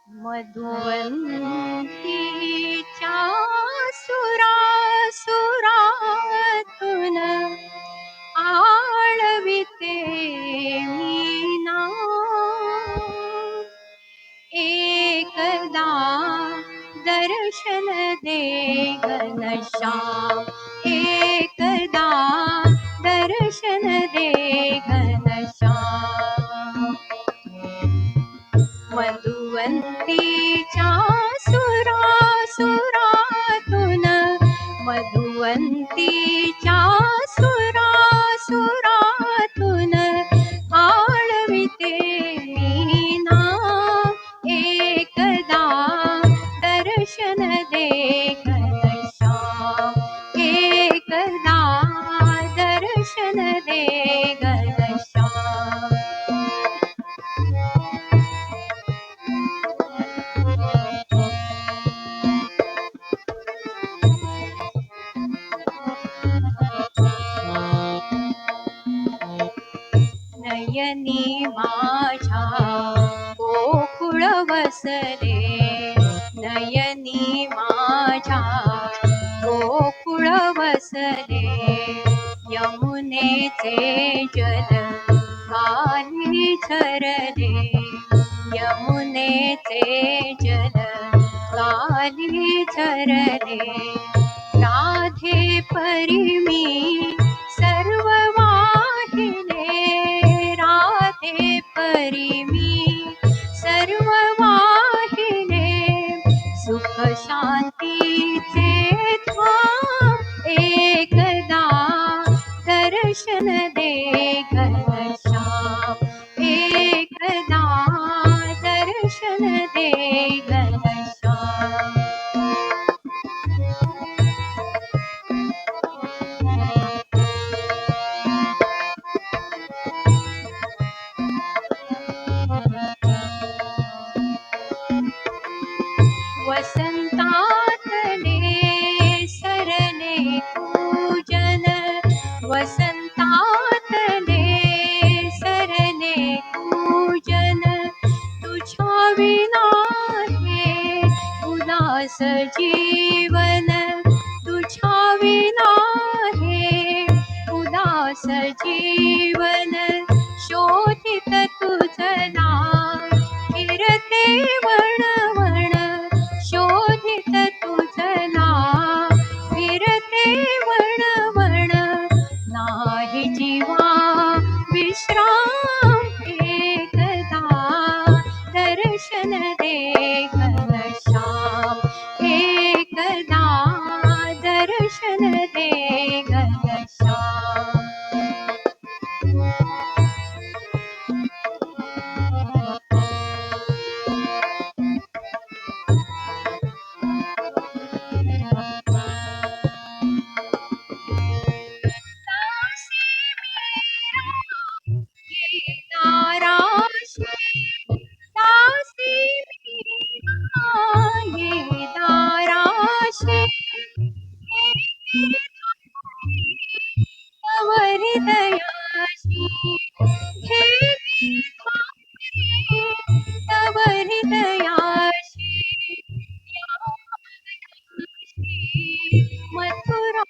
मधुवंतीच्या सुरातून आळविते मीना एकदा दर्शन दे घनश्याम एकदा दर्शन दे घनश्याम मधुवंतीच्या सुरातून मधुवंतीच्या सुरातून आळविते मीना एकदा दर्शन दे घनश्याम एकदा दर्शन दे घनश्याम नयनी माझ्या गोकुळ वसले नयनी माझ्या गोकुळ वसले यमुनेचे जल काली झरले यमुनेचे जल काली झरले राधे परी मी सर्व वाहिले राधे परी मी सर्व वाहिले सुख शांतीचे धाम एकदा दर्शन दे घनश्याम एकदा दर्शन दे घनश्याम वसंतातले सरले पूजन वसंतातले सरले पूजन तुझ्या विना हे उदास जीवन तुझ्या विना हे उदास जीवन शोधित तुझला फिरते वणवण शोधित तुझला फिरते वणवण नाही जीवा विश्राम एकदा दर्शन दे घनश्याम एकदा दर्शन दे घनश्याम दासी ये दाराशे तव हृदयाशी हे तव हृदयाशी मथुरा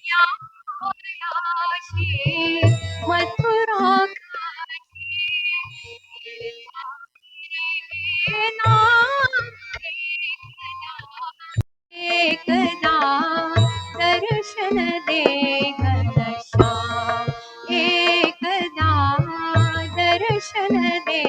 या मथुरा एकदा दर्शन दे घनश्याम एकदा दर्शन दे